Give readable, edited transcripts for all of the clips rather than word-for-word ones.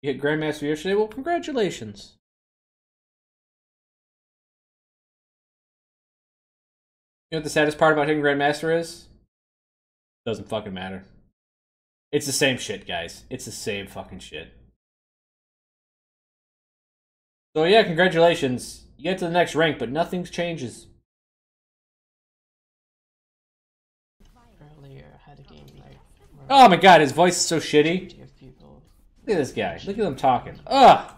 You hit Grandmaster yesterday? Well, congratulations. You know what the saddest part about hitting Grandmaster is? Doesn't fucking matter. It's the same shit, guys. It's the same fucking shit. So yeah, congratulations. You get to the next rank, but nothing changes. Earlier, I had a game like. Oh my god, his voice is so shitty. Look at this guy. Look at him talking. Ugh.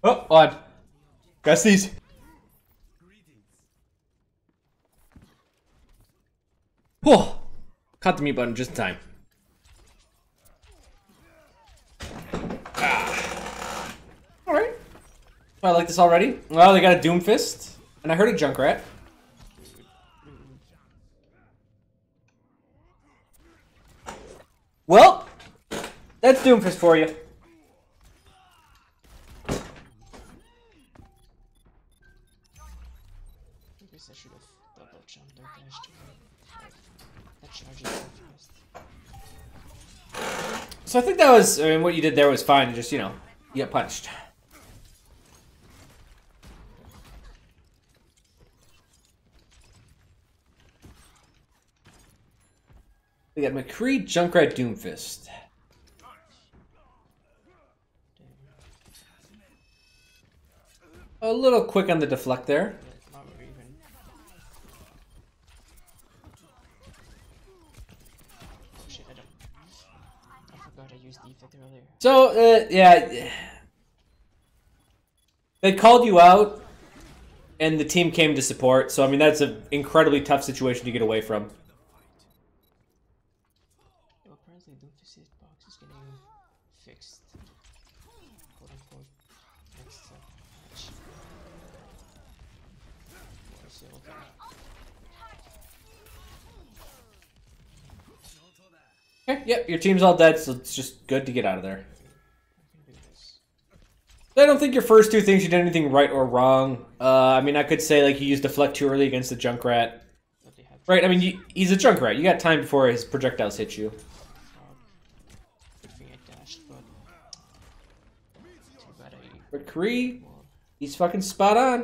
Oh, on. Press these. Whew. Caught the mute button just in time. Ah. Alright. Oh, I like this already. Well, they got a Doomfist. And I heard a Junkrat. Well, that's Doomfist for you. I should have double jumped or dashed that charges fast. So I think that was, I mean, what you did there was fine. Just, you know, you got punched. We got McCree, Junkrat, Doomfist. A little quick on the deflect there. So, yeah. They called you out, and the team came to support. So, I mean, that's an incredibly tough situation to get away from. Well, apparently Doomfist's box is getting fixed. Quote unquote. Next match. Okay, yep, your team's all dead, so it's just good to get out of there. I don't think your first two things you did anything right or wrong. I mean, I could say like you used deflect too early against the Junkrat. Right, I mean, he's a Junkrat. You got time before his projectiles hit you. But Kree, he's fucking spot on.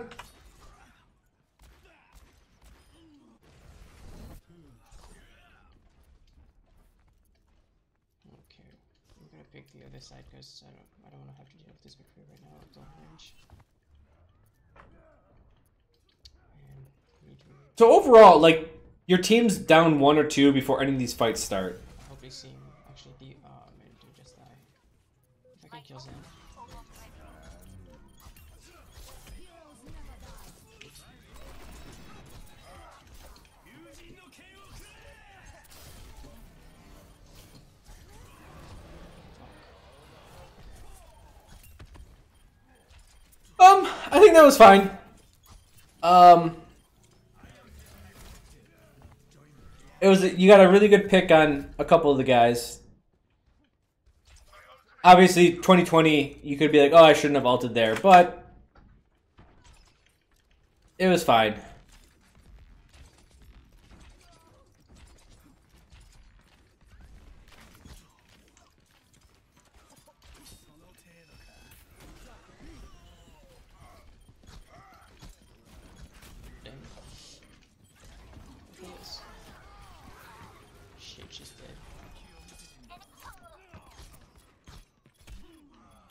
Okay, I'm gonna pick the other side because I don't want to have to deal with this McCree right now at long range. So overall, like, your team's down 1 or 2 before any of these fights start. I hope they see him actually do just die. If I can kill him. I think that was fine. It was, you got a really good pick on a couple of the guys. Obviously, 2020, you could be like, oh, I shouldn't have ulted there, but it was fine.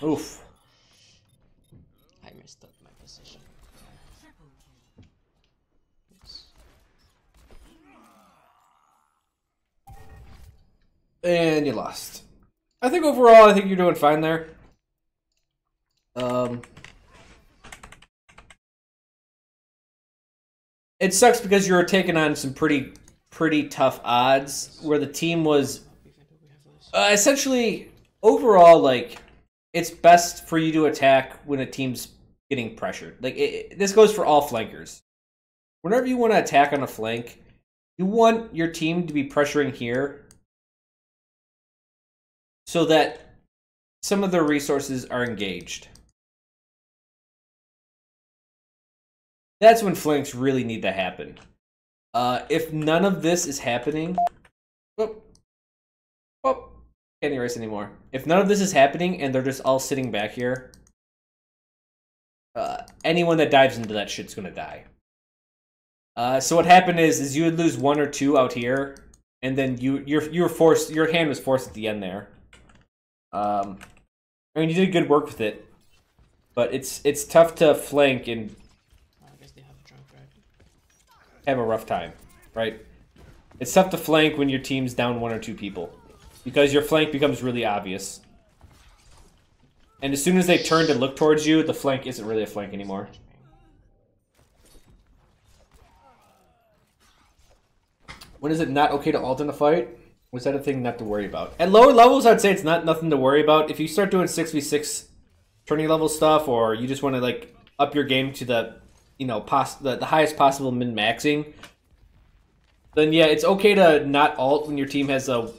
Oof. I messed up my position. Oops. And you lost. I think overall, I think you're doing fine there. It sucks because you were taking on some pretty tough odds, where the team was essentially overall like. It's best for you to attack when a team's getting pressured. Like this goes for all flankers. Whenever you want to attack on a flank, you want your team to be pressuring here so that some of their resources are engaged. That's when flanks really need to happen. If none of this is happening, whoop, whoop, can't erase anymore. If none of this is happening and they're just all sitting back here, anyone that dives into that shit's gonna die. So what happened is you would lose 1 or 2 out here, and then you're forced. Your hand was forced at the end there. I mean, you did good work with it, but it's tough to flank and I guess they have a drunk, right? have a rough time, right? It's tough to flank when your team's down 1 or 2 people, because your flank becomes really obvious. And as soon as they turn to look towards you, the flank isn't really a flank anymore. When is it not okay to ult in a fight? Was that a thing not to worry about? At lower levels, I'd say it's not nothing to worry about. If you start doing 6v6 tourney level stuff, or you just want to like up your game to the, you know, the highest possible min-maxing, then yeah, it's okay to not ult when your team has a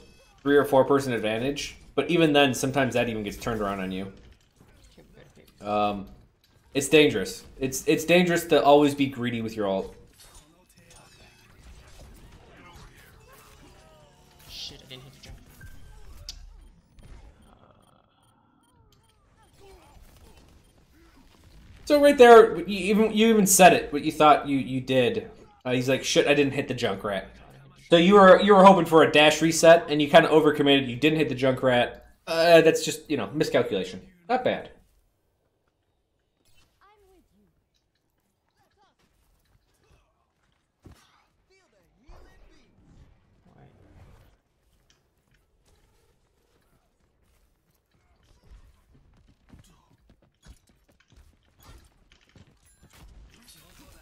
3 or 4 person advantage. But even then, sometimes that even gets turned around on you. It's dangerous. It's dangerous to always be greedy with your ult. Shit, I didn't hit the jump. So right there, you even said it. What you thought you did. He's like, shit, I didn't hit the Junkrat. So you were hoping for a dash reset, and you kind of overcommitted. You didn't hit the Junkrat. That's just, you know, miscalculation. Not bad.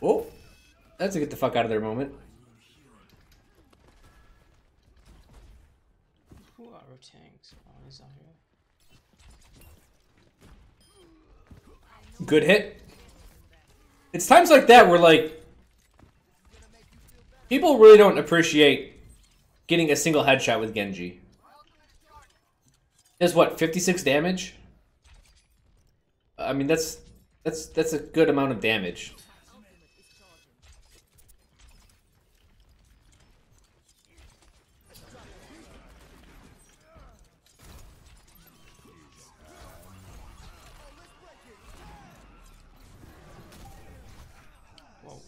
Oh, that's a get the fuck out of there moment. Who are our tanks? Oh, he's out here. Good hit. It's times like that where, like, people really don't appreciate getting a single headshot with Genji. Does what, 56 damage? I mean, that's a good amount of damage. Whoa.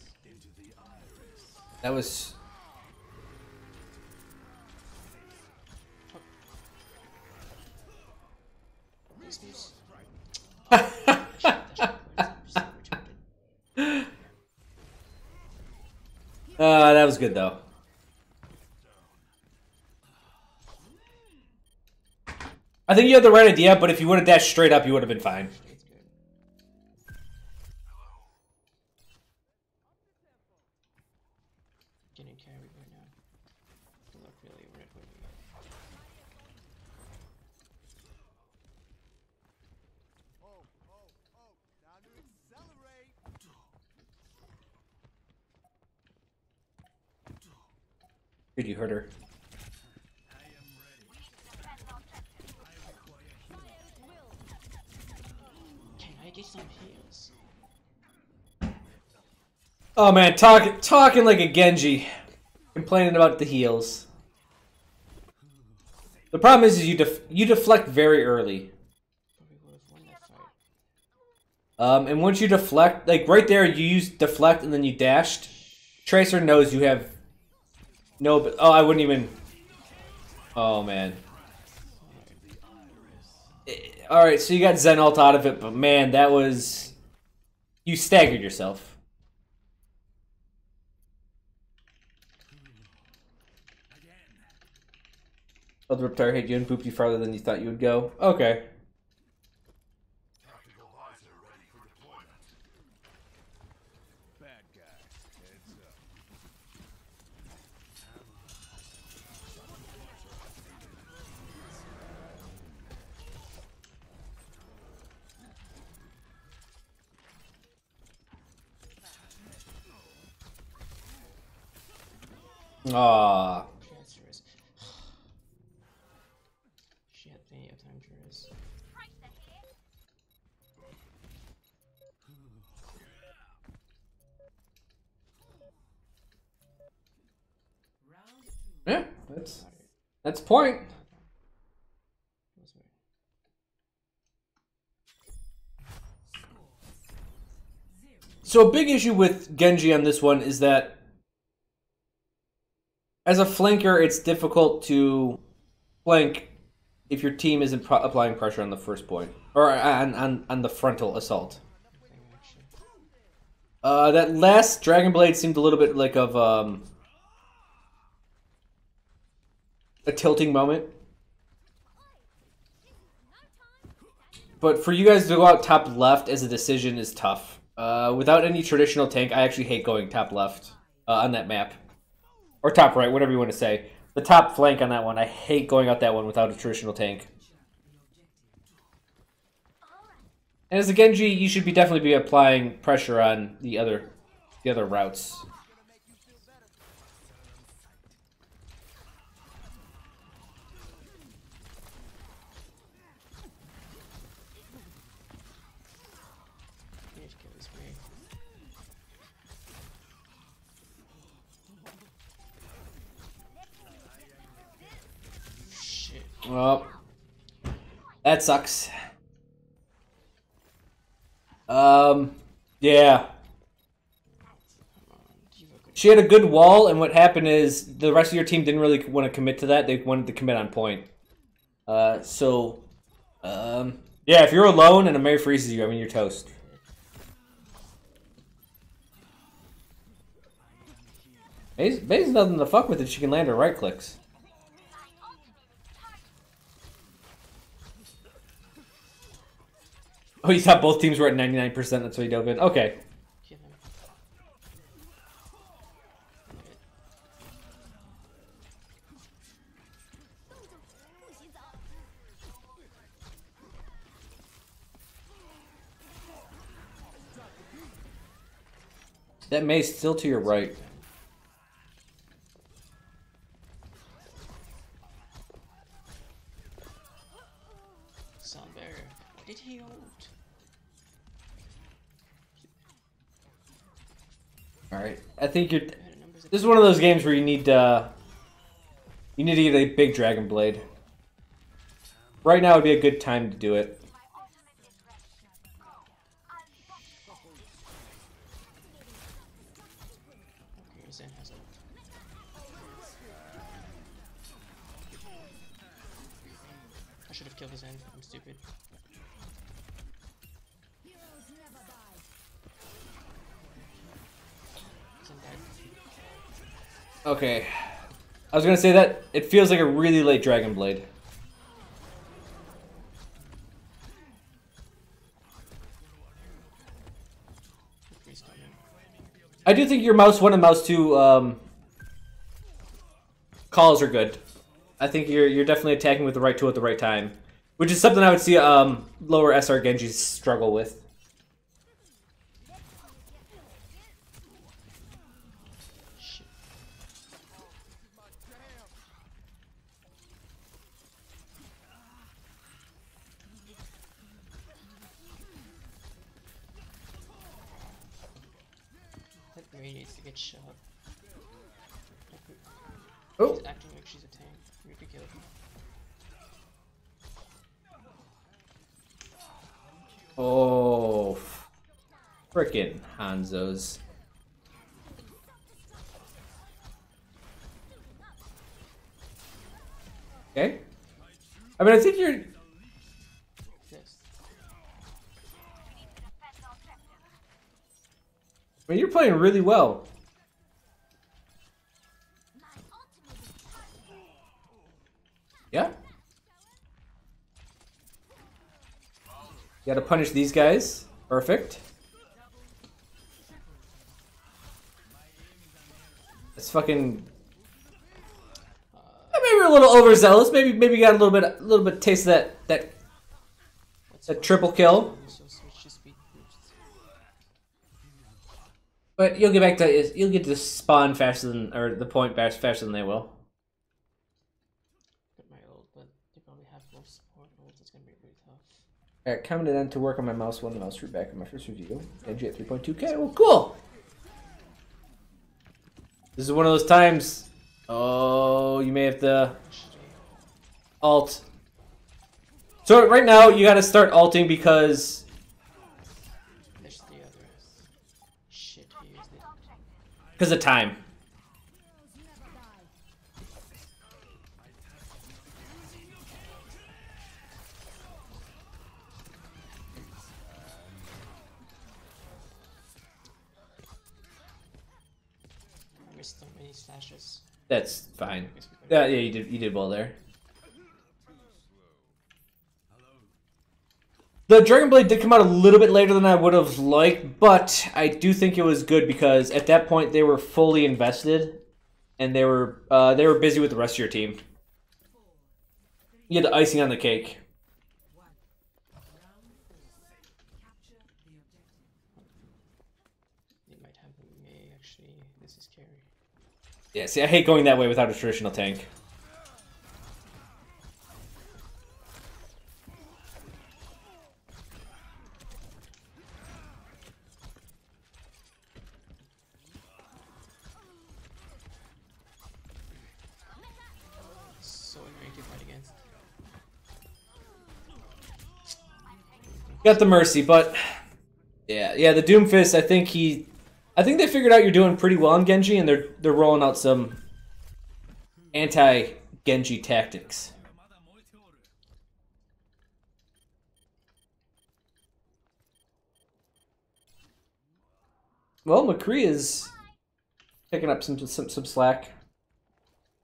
That was... Excuse. That was good though. I think you had the right idea, but if you would have dashed straight up, you would have been fine. It's good. Getting carried right now. They look really right where we are. Time to accelerate. Dude, you hurt her. Can I get some heals? Oh man, talking like a Genji, complaining about the heals. The problem is you deflect very early. Probably would have won that fight. And once you deflect, like right there, you use deflect and then you dashed. Tracer knows you have no. But oh, I wouldn't even. Oh man. All right, so you got Zen ult out of it, but man, that was you staggered yourself. Oh, the Riptire hit you and pooped you farther than you thought you would go. Okay. Bad guy. Heads up. Aww. Transfers. She had plenty of time to rest. That's point. So a big issue with Genji on this one is that as a flanker, it's difficult to flank if your team isn't applying pressure on the first point or on the frontal assault. That last Dragon Blade seemed a little bit like of a tilting moment. But for you guys to go out top left as a decision is tough. Without any traditional tank, I actually hate going top left on that map. Or top right, whatever you want to say. The top flank on that one, I hate going out that one without a traditional tank. And as a Genji, you should definitely be applying pressure on the other routes. Well, that sucks. Yeah. She had a good wall, and what happened is the rest of your team didn't really want to commit to that. They wanted to commit on point. Yeah, if you're alone and a Mary freezes you, I mean, you're toast. May's nothing to fuck with if she can land her right clicks. Oh, you thought both teams were at 99%, that's why you dove in? Okay. That May's still to your right. Did he ult? Alright, I think you're... This is one of those games where you need to get a big Dragon Blade. Right now would be a good time to do it. I should have killed his end. I'm stupid. Okay. I was gonna say that it feels like a really late Dragon Blade. I do think your mouse 1 and mouse 2 calls are good. I think you're definitely attacking with the right tool at the right time, which is something I would see lower SR Genjis struggle with. Mary needs to get shot. Oh. She's acting like she's a tank. We could kill her. Oh, frickin' Hanzos. Okay. I mean, I think you're... Yes. I mean, you're playing really well. Yeah. You gotta punish these guys. Perfect. It's fucking... maybe we're a little overzealous. Maybe you got a little bit taste of that triple kill. But you'll get to spawn faster than, or the point faster than they will. Got my ult, but they probably have more support ults. It's gonna be really tough. Alright, coming in to work on my mouse 1 and mouse 2 back in my first review. Genji at 3.2k. Well, cool. This is one of those times Oh, you may have to alt. So right now you gotta start alting because There's the other. Shit, he used it. of time. I missed so many slashes. That's fine. I guess we could- Yeah, you did well there. The Dragon Blade did come out a little bit later than I would have liked, but I do think it was good because at that point they were fully invested, and they were busy with the rest of your team. You had the icing on the cake. They might have me actually. This is scary. Yeah, see, I hate going that way without a traditional tank. So annoying to fight against. Got the mercy, but yeah, the Doomfist. I think they figured out you're doing pretty well on Genji, and they're rolling out some anti-Genji tactics. Well, McCree is picking up some slack.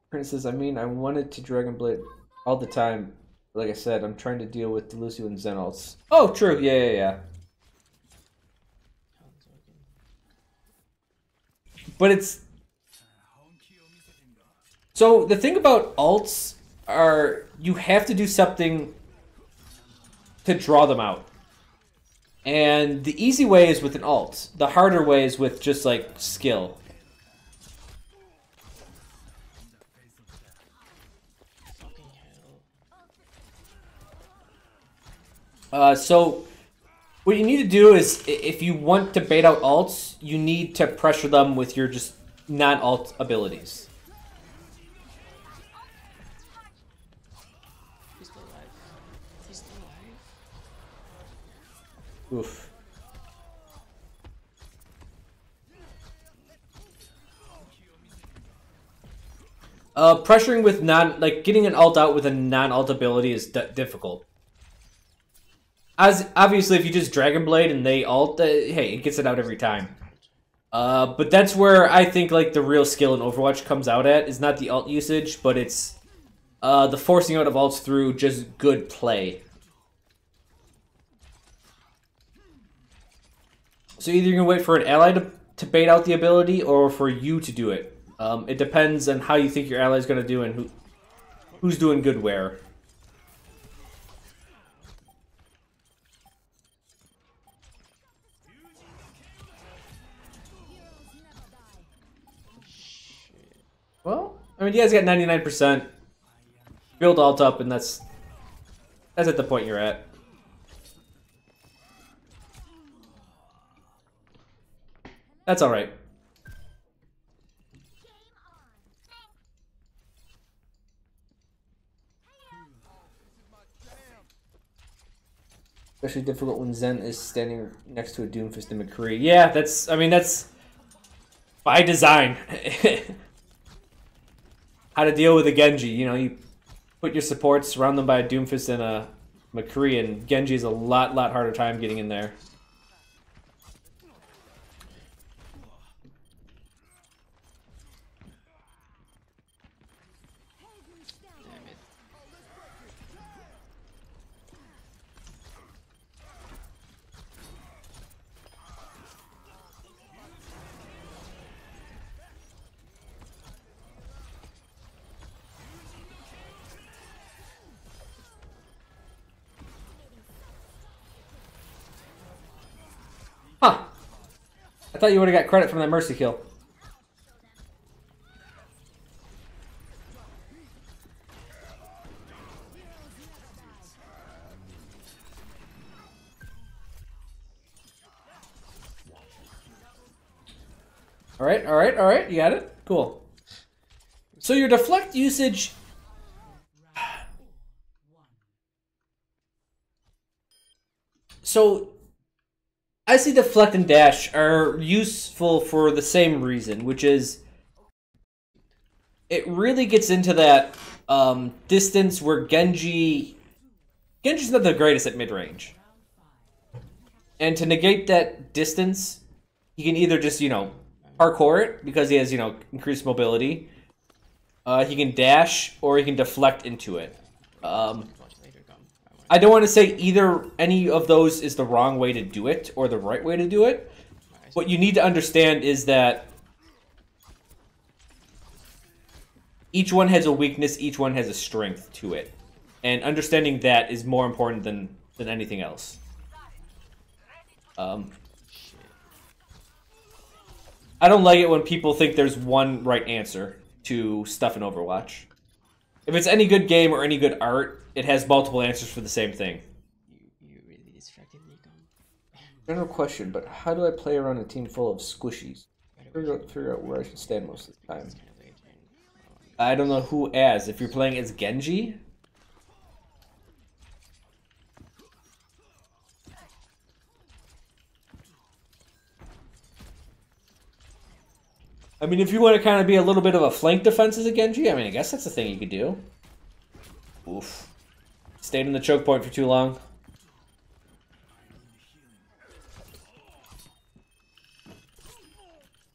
Prince says, I mean, I wanted to Dragon Blade all the time. Like I said, I'm trying to deal with Lucio and Zen ults. Oh, true. Yeah. But it's... So, the thing about ults are you have to do something to draw them out. And the easy way is with an ult. The harder way is with just, like, skill. Fucking hell. So, what you need to do is, if you want to bait out ults, you need to pressure them with your just non-ult abilities. He's still alive. He's still alive. Oof. Pressuring with getting an ult out with a non-ult ability is difficult. As obviously, if you just Dragon Blade and they ult, hey, it gets it out every time. But that's where I think like the real skill in Overwatch comes out at is not the ult usage, but it's the forcing out of ults through just good play. So either you're gonna wait for an ally to bait out the ability, or for you to do it. It depends on how you think your ally is gonna do and who's doing good where. Well, I mean, you guys got 99%. Build ult up, and that's at the point you're at. That's all right. Especially difficult when Zen is standing next to a Doomfist and McCree. Yeah, that's by design. How to deal with a Genji. You know, you put your supports, surround them by a Doomfist and a McCree, and Genji is a lot harder time getting in there. Damn it. Huh. I thought you would have got credit from that mercy kill. Alright, you got it? Cool. So your deflect usage... So I see deflect and dash are useful for the same reason, which is it really gets into that distance where Genji's not the greatest at mid-range. And to negate that distance, he can either just, parkour it because he has, increased mobility. He can dash or he can deflect into it. I don't want to say any of those is the wrong way to do it or the right way to do it. What you need to understand is that each one has a weakness, each one has a strength to it. And understanding that is more important than anything else. I don't like it when people think there's one right answer to stuff in Overwatch. If it's any good game or any good art, it has multiple answers for the same thing. You really distracted me, Gum. General question, but how do I play around a team full of squishies? Figure out where I should stand most of the time. I don't know who as. If you're playing as Genji? I mean, if you want to kind of be a little bit of a flank defense as a Genji, I mean, I guess that's a thing you could do. Oof. Stayed in the choke point for too long.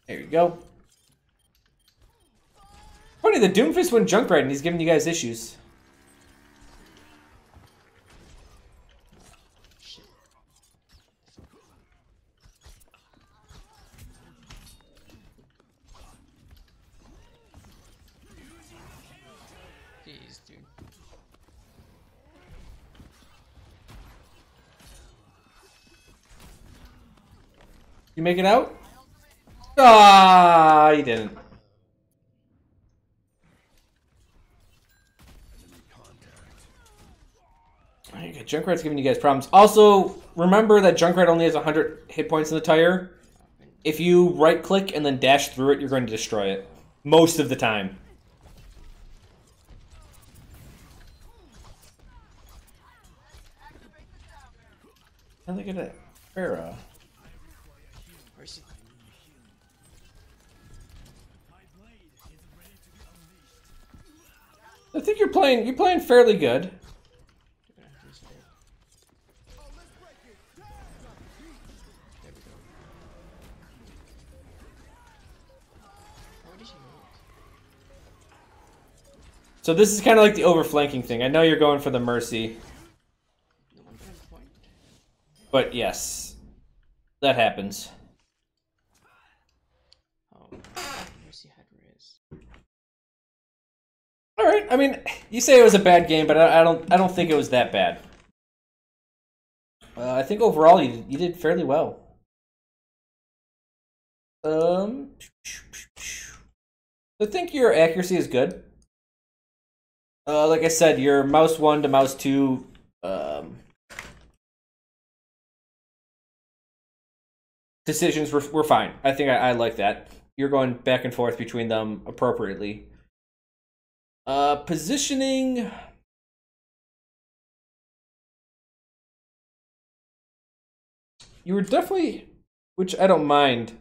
There you go. Funny, the Doomfist went Junkrat and he's giving you guys issues. Jeez, dude. You make it out? Ah, you didn't. Okay, Junkrat's giving you guys problems. Also, remember that Junkrat only has 100 hit points in the tire. If you right-click and then dash through it, you're going to destroy it. Most of the time. And look at that. Pharah. Where's he? I think you're playing fairly good. So this is kind of like the overflanking thing. I know you're going for the Mercy. But yes, that happens. Oh, Mercy had Riz. All right. I mean, you say it was a bad game, but I don't think it was that bad. I think overall you did fairly well. I think your accuracy is good. Like I said, your mouse 1 to mouse 2 decisions were fine. I think I like that. You're going back and forth between them appropriately. Positioning. You were definitely, which I don't mind.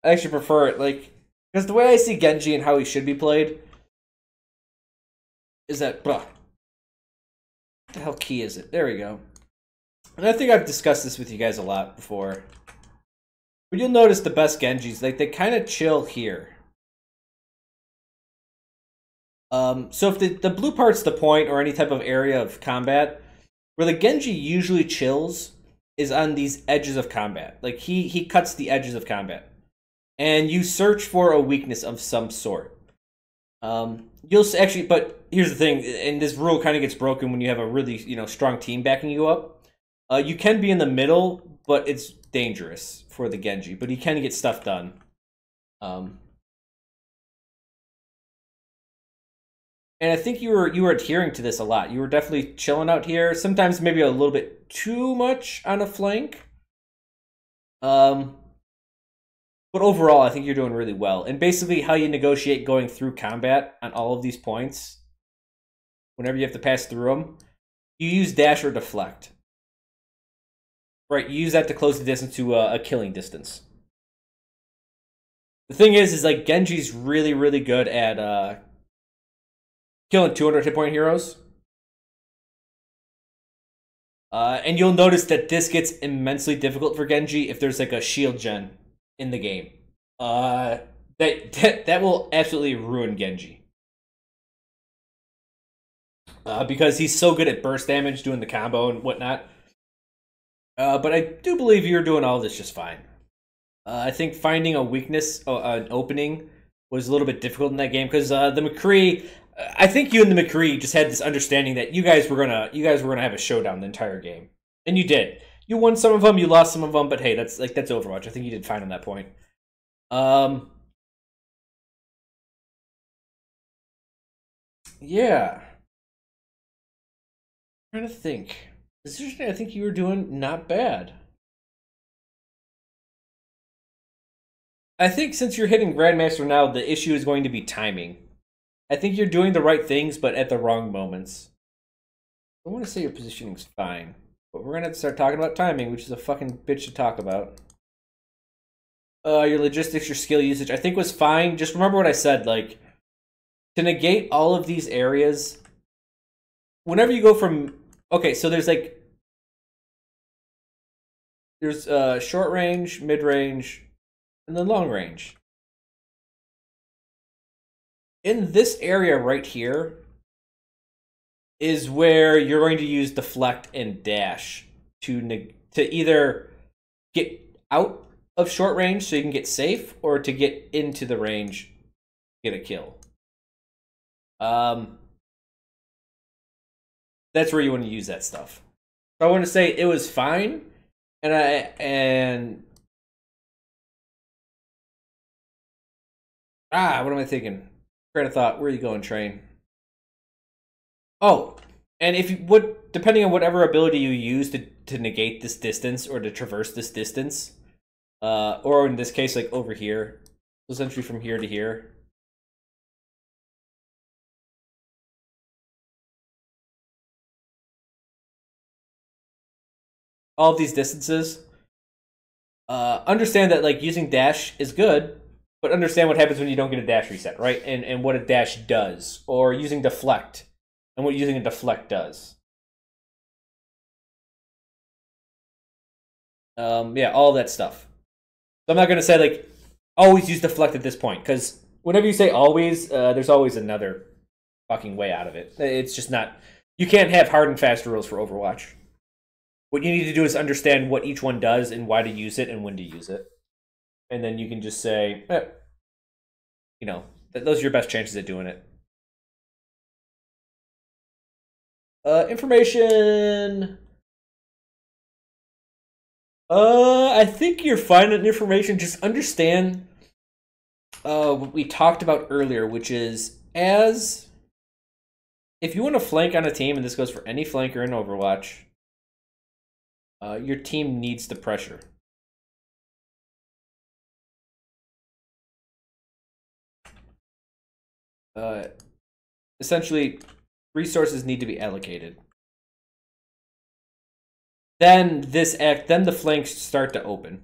I actually prefer it, like, because the way I see Genji and how he should be played is that, what the hell key is it? There we go. And I think I've discussed this with you guys a lot before. But you'll notice the best Genjis, like, they kind of chill here. So if the blue part's the point or any type of area of combat, where the Genji usually chills is on these edges of combat. Like, he cuts the edges of combat. And you search for a weakness of some sort. You'll actually, but here's the thing, and this rule kind of gets broken when you have a really, strong team backing you up. You can be in the middle, but it's dangerous for the Genji. But he can get stuff done. And I think you were adhering to this a lot. You were definitely chilling out here. Sometimes maybe a little bit too much on a flank. But overall, I think you're doing really well. And basically, how you negotiate going through combat on all of these points, whenever you have to pass through them, you use dash or deflect. Right, you use that to close the distance to a killing distance. The thing is like Genji's really, really good at killing 200 hit point heroes. And you'll notice that this gets immensely difficult for Genji if there's like a shield gen in the game. That will absolutely ruin Genji. Because he's so good at burst damage, doing the combo and whatnot. But I do believe you're doing all this just fine. I think finding a weakness, an opening, was a little bit difficult in that game because the McCree. I think you and the McCree just had this understanding that you guys were gonna have a showdown the entire game, and you did. You won some of them, you lost some of them, but hey, that's Overwatch. I think you did fine on that point. Yeah. I'm trying to think. Positioning, I think you were doing not bad. I think since you're hitting Grandmaster now, the issue is going to be timing. I think you're doing the right things, but at the wrong moments. I want to say your positioning's fine, but we're going to have to start talking about timing, which is a fucking bitch to talk about. Your logistics, your skill usage, I think was fine. Just remember what I said, like, to negate all of these areas, whenever you go from... Okay, so there's like... There's short range, mid-range, and then long range. In this area right here is where you're going to use deflect and dash to either get out of short range so you can get safe, or to get into the range, get a kill. That's where you want to use that stuff. So I want to say it was fine, and what am I thinking? Train of thought. Where are you going, train? Oh, and if you would, depending on whatever ability you use to negate this distance or to traverse this distance, or in this case, like over here, essentially from here to here. All of these distances. Understand that like using dash is good, but understand what happens when you don't get a dash reset, right? And what a dash does, or using deflect, and what using a deflect does. Yeah, all that stuff. So I'm not gonna say like always use deflect at this point, because whenever you say always, there's always another fucking way out of it. It's just not. You can't have hard and fast rules for Overwatch. What you need to do is understand what each one does and why to use it and when to use it. And then you can just say, you know, those are your best chances at doing it. Information. I think you're fine on information. Just understand what we talked about earlier, which is if you want to flank on a team, and this goes for any flanker in Overwatch, your team needs the pressure. Essentially, resources need to be allocated. Then the flanks start to open.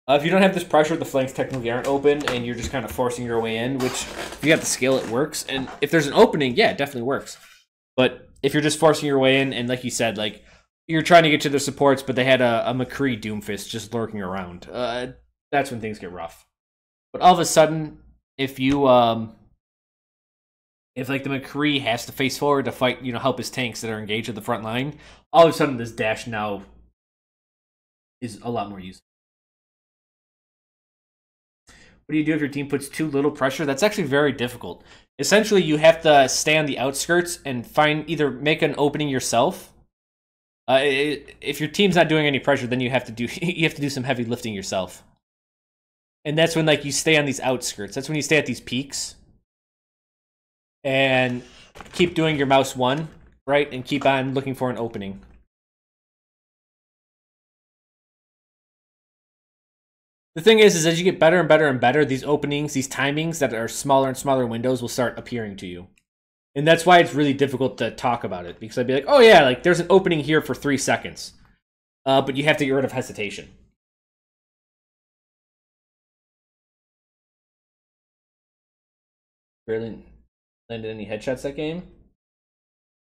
If you don't have this pressure, the flanks technically aren't open, and you're just kind of forcing your way in, which, if you got the skill, it works. And if there's an opening, yeah, it definitely works. But if you're just forcing your way in, and like you said, like, you're trying to get to their supports, but they had a McCree Doomfist just lurking around, that's when things get rough. But all of a sudden, if like the McCree has to face forward to fight, help his tanks that are engaged at the front line, all of a sudden this dash now is a lot more useful. What do you do if your team puts too little pressure? That's actually very difficult. Essentially, you have to stay on the outskirts and either make an opening yourself. If your team's not doing any pressure, then you have to do some heavy lifting yourself. And that's when you stay on these outskirts. That's when you stay at these peaks and keep doing your mouse 1, right? And keep on looking for an opening. The thing is as you get better and better and better, these openings, these timings that are smaller and smaller windows will start appearing to you. And that's why it's really difficult to talk about it. Because I'd be like, oh yeah, like there's an opening here for 3 seconds. But you have to get rid of hesitation. Barely landed any headshots that game.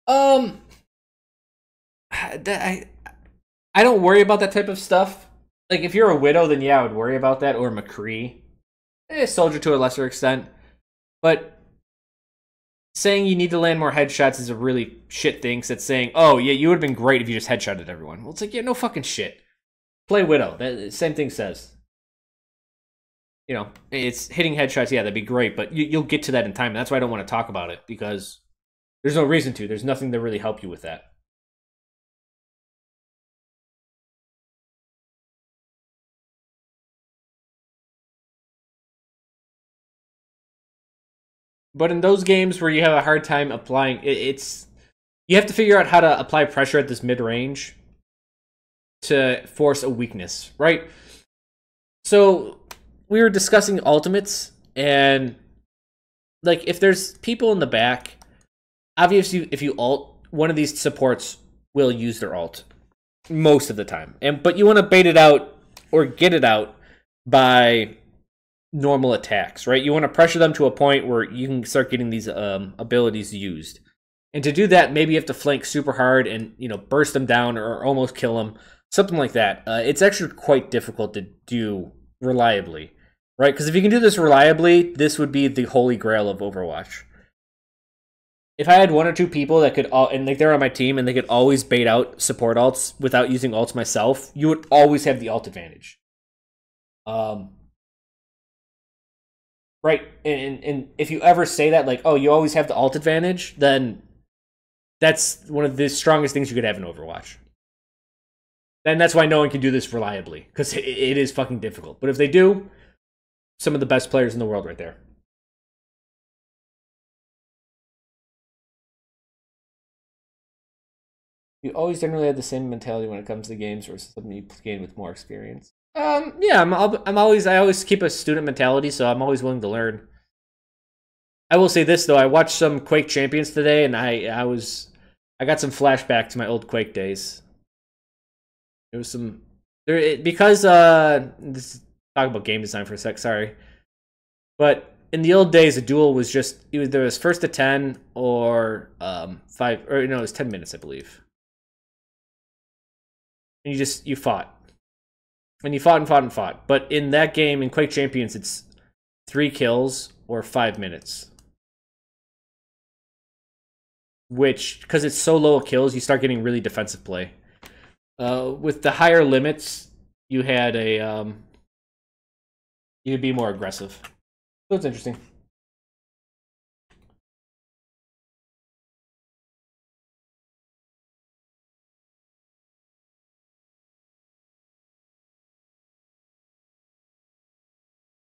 I don't worry about that type of stuff. Like, if you're a Widow, then yeah, I would worry about that. Or McCree. Soldier to a lesser extent. But saying you need to land more headshots is a really shit thing. So it's saying, oh, yeah, you would have been great if you just headshotted everyone. Well, it's like, yeah, no fucking shit. Play Widow. That same thing says. You know, it's hitting headshots, yeah, that'd be great. But you'll get to that in time. And that's why I don't want to talk about it. Because there's no reason to. There's nothing to really help you with that. But in those games where you have a hard time applying, you have to figure out how to apply pressure at this mid-range to force a weakness, right? So we were discussing ultimates, and like if there's people in the back, obviously if you ult, one of these supports will use their ult most of the time. But you want to bait it out or get it out by normal attacks, right? You want to pressure them to a point where you can start getting these abilities used. And to do that, maybe you have to flank super hard and, you know, burst them down or almost kill them, something like that. It's actually quite difficult to do reliably, right? Because if you can do this reliably, this would be the holy grail of Overwatch. If I had 1 or 2 people that could and like they're on my team and they could always bait out support ults without using ults myself, you would always have the ult advantage. Right, and if you ever say that, like, oh, you always have the ult advantage, then that's one of the strongest things you could have in Overwatch. And that's why no one can do this reliably, because it is fucking difficult. But if they do, some of the best players in the world right there. You always generally have the same mentality when it comes to games, or something you gain with more experience. Yeah, I always keep a student mentality, so I'm always willing to learn. I will say this though, I watched some Quake Champions today, and I got some flashback to my old Quake days. There was some because this talk about game design for a sec, sorry. But in the old days, a duel was just either it was first to 10 or 5, or no, it was 10 minutes, I believe. And you fought. And you fought and fought and fought. But in that game, in Quake Champions, it's 3 kills or 5 minutes. Which, because it's so low kills, you start getting really defensive play. With the higher limits, you had you could be more aggressive. So it's interesting.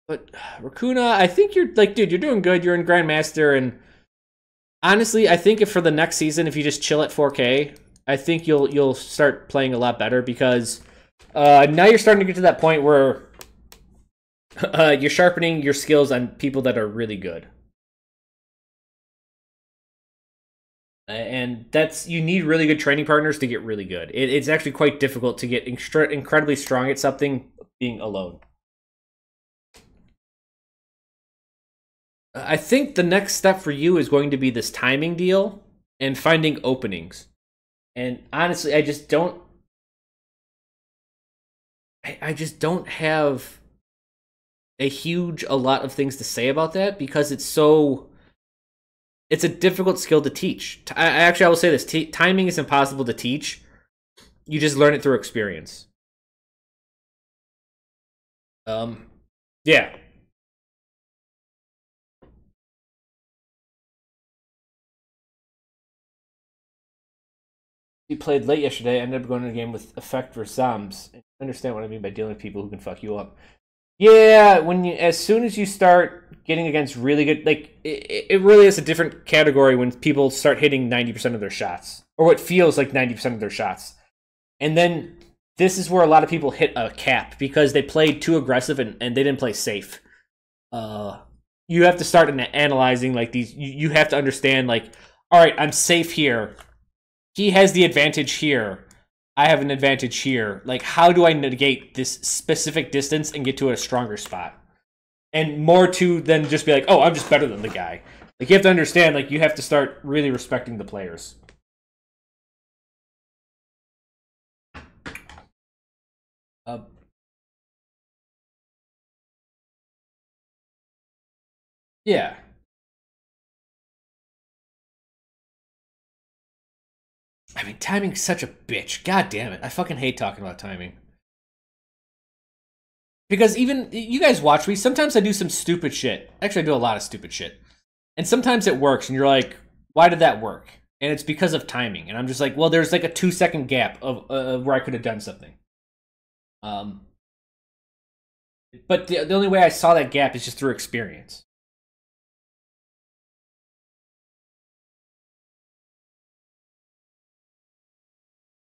But Rakuna, I think you're like, dude, you're doing good. You're in Grandmaster, and honestly, I think if for the next season, if you just chill at 4K, I think you'll start playing a lot better because now you're starting to get to that point where you're sharpening your skills on people that are really good. And you need really good training partners to get really good. It's actually quite difficult to get incredibly strong at something being alone. I think the next step for you is going to be this timing deal and finding openings. And honestly, I just don't have a lot of things to say about that because it's a difficult skill to teach. I will say this, timing is impossible to teach. You just learn it through experience. Yeah. He played late yesterday. I ended up going to the game with Effect versus Zombs. I understand what I mean by dealing with people who can fuck you up. Yeah, as soon as you start getting against really good, like it really is a different category when people start hitting 90% of their shots, or what feels like 90% of their shots, and then this is where a lot of people hit a cap because they played too aggressive and they didn't play safe. You have to start analyzing like these. You have to understand like, all right, I'm safe here. He has the advantage here. I have an advantage here. Like, how do I negate this specific distance and get to a stronger spot? And more to than just be like, oh, I'm just better than the guy. Like, you have to understand, like, you have to start really respecting the players. Yeah. I mean, timing's such a bitch. God damn it. I fucking hate talking about timing. Because even, you guys watch me, sometimes I do some stupid shit. Actually, I do a lot of stupid shit. And sometimes it works, and you're like, why did that work? And it's because of timing. And I'm just like, well, there's like a 2-second gap of where I could have done something. But the only way I saw that gap is just through experience.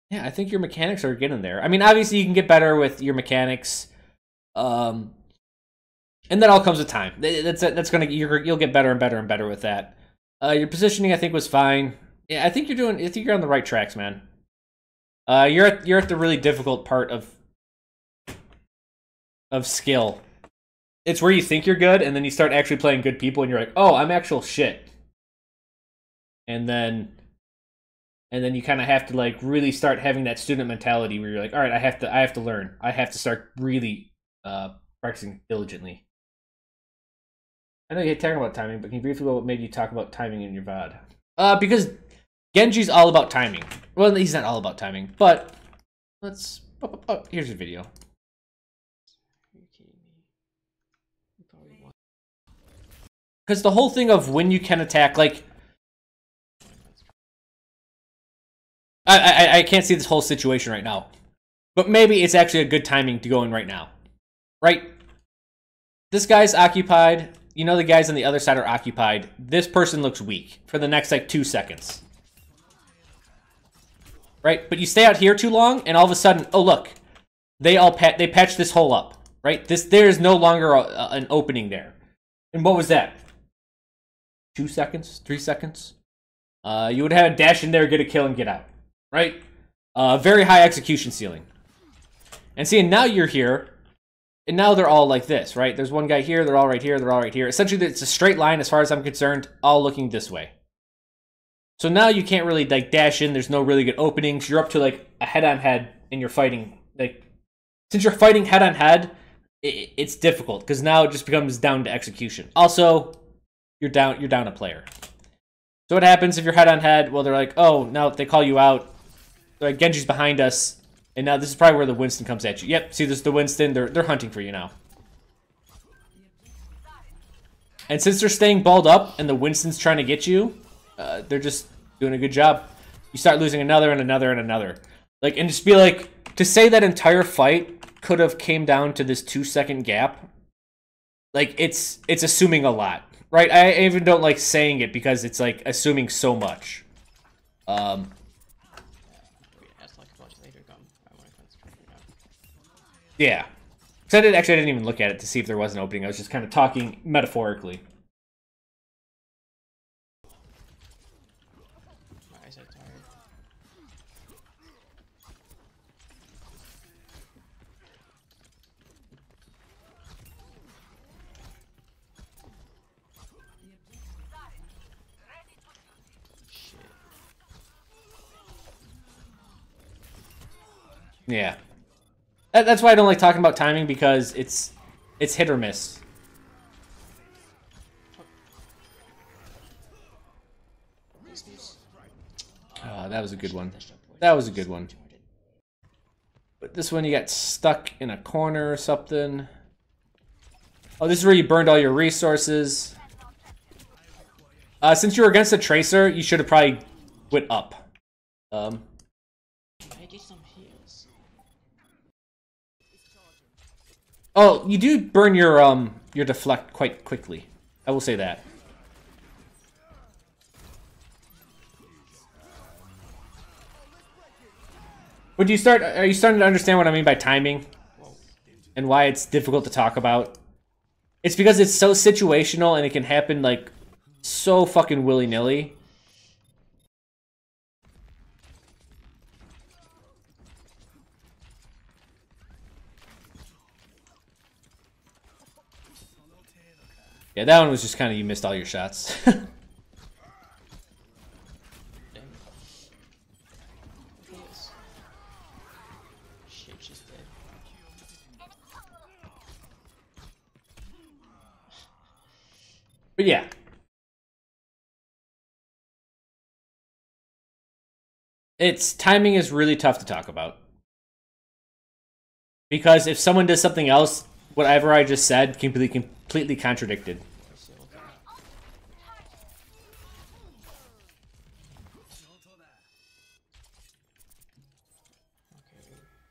Yeah, I think your mechanics are getting there. I mean, obviously you can get better with your mechanics, and that all comes with time. That's gonna you'll get better and better and better with that. Your positioning, I think, was fine. Yeah, I think you're on the right tracks, man. You're at the really difficult part of skill. It's where you think you're good, and then you start actually playing good people, and you're like, oh, I'm actual shit. And then you kind of have to like really start having that student mentality where you're like, all right, I have to learn. I have to start really practicing diligently. I know you hate talking about timing, but can you briefly about what made you talk about timing in your VOD? Because Genji's all about timing. Well, he's not all about timing, but let's. Oh, here's your video. Because the whole thing of when you can attack, like. I can't see this whole situation right now. But maybe it's actually a good timing to go in right now. Right? This guy's occupied. You know the guys on the other side are occupied. This person looks weak for the next, like, 2 seconds. Right? But you stay out here too long, and all of a sudden, oh, look. They patch this hole up. Right? There is no longer an opening there. And what was that? 2 seconds? 3 seconds? You would have a dash in there, get a kill, and get out. Right? Very high execution ceiling. And see, and now you're here, and now they're all like this, right? There's one guy here, they're all right here, they're all right here. Essentially, it's a straight line as far as I'm concerned, all looking this way. So now you can't really, like, dash in. There's no really good openings. You're up to, like, a head-on-head, and you're fighting. Like, since you're fighting head-on-head, it's difficult, because now it just becomes down to execution. Also, you're down a player. So what happens if you're head-on-head? Well, they're like, oh, now they call you out. They're like, Genji's behind us. And now this is probably where the Winston comes at you. Yep, see, this is the Winston. They're hunting for you now. And since they're staying balled up and the Winston's trying to get you, they're just doing a good job. You start losing another and another and another. Like, and just be like, to say that entire fight could have came down to this 2-second gap, like, it's assuming a lot. Right? I even don't like saying it because it's, like, assuming so much. Yeah. Because I didn't even look at it to see if there was an opening. I was just kind of talking metaphorically. My eyes are tired. Shit. Yeah. That's why I don't like talking about timing, because it's hit or miss. That was a good one. That was a good one. But this one you got stuck in a corner or something. Oh, this is where you burned all your resources. Since you were against a tracer, you should have probably went up. I did some heals. Oh, you do burn your deflect quite quickly. I will say that. Are you starting to understand what I mean by timing? Whoa. And why it's difficult to talk about? It's because it's so situational and it can happen like so fucking willy-nilly. Yeah, that one was just kind of you missed all your shots. Damn. Yes. Shit, she's dead. But yeah. It's timing is really tough to talk about. Because if someone does something else, whatever I just said can be completely contradicted.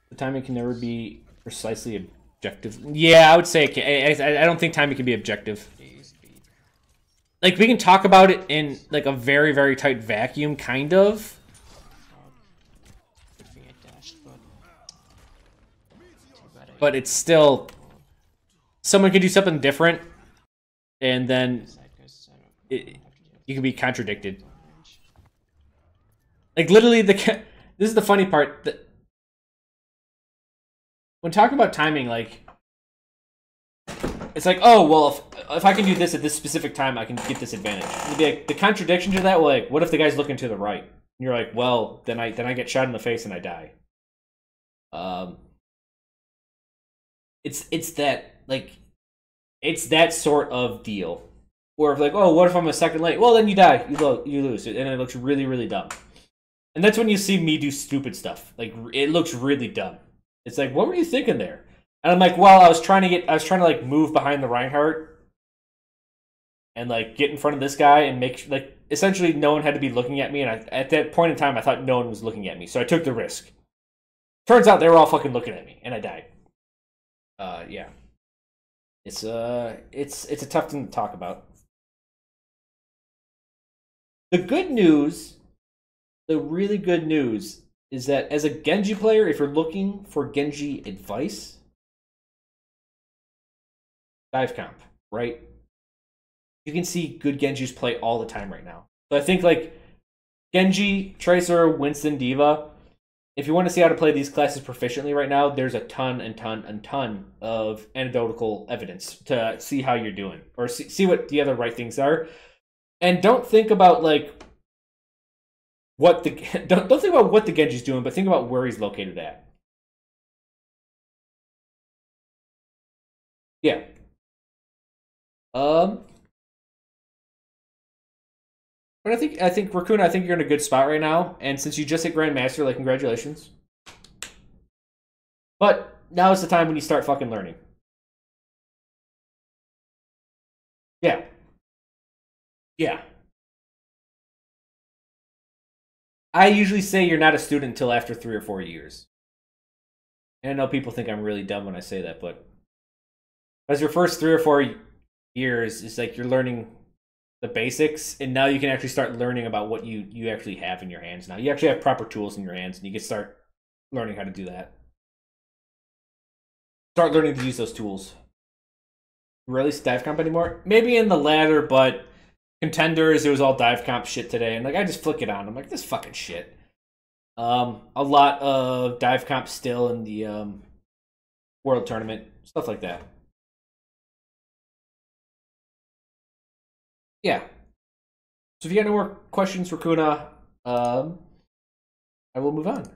The timing can never be precisely objective. Yeah, I would say it can. I don't think timing can be objective. Like, we can talk about it in like a very, very tight vacuum, kind of. But it's still, someone could do something different, and then you can be contradicted. Like, literally, this is the funny part. That when talking about timing, like, it's like, oh, well, if I can do this at this specific time, I can get this advantage. It'd be like, the contradiction to that, well, like, what if the guy's looking to the right? And you're like, well, then I get shot in the face and I die. It's that, like, it's that sort of deal. Or if, like, oh, what if I'm a second late? Well, then you die. You lose. And it looks really, really dumb. And that's when you see me do stupid stuff. Like, it looks really dumb. It's like, what were you thinking there? And I'm like, well, I was trying to, like, move behind the Reinhardt. And, like, get in front of this guy and make, like, essentially no one had to be looking at me. And at that point in time, I thought no one was looking at me. So I took the risk. Turns out they were all fucking looking at me. And I died. Yeah. It's a tough thing to talk about. The good news, the really good news, is that as a Genji player, if you're looking for Genji advice, dive comp, right? You can see good Genjis play all the time right now. So I think, like, Genji, Tracer, Winston, Diva, if you want to see how to play these classes proficiently right now, there's a ton of anecdotal evidence to see how you're doing, or see what the other right things are. And don't think about, like, don't think about what the Genji's doing, but think about where he's located at. Yeah. But I think Rakuna, I think you're in a good spot right now, and since you just hit Grandmaster, like, congratulations. But now is the time when you start fucking learning. Yeah. Yeah. I usually say you're not a student until after 3 or 4 years. And I know people think I'm really dumb when I say that, but as your first 3 or 4 years, it's like you're learning the basics, and now you can actually start learning about what you actually have in your hands now. You actually have proper tools in your hands, and you can start learning how to do that. Start learning to use those tools. Really dive comp anymore? Maybe in the ladder, but contenders, it was all dive comp shit today, and, like, I just flick it on. I'm like, this fucking shit. A lot of dive comp still in the world tournament, stuff like that. Yeah. So if you got no more questions for Kuna, I will move on.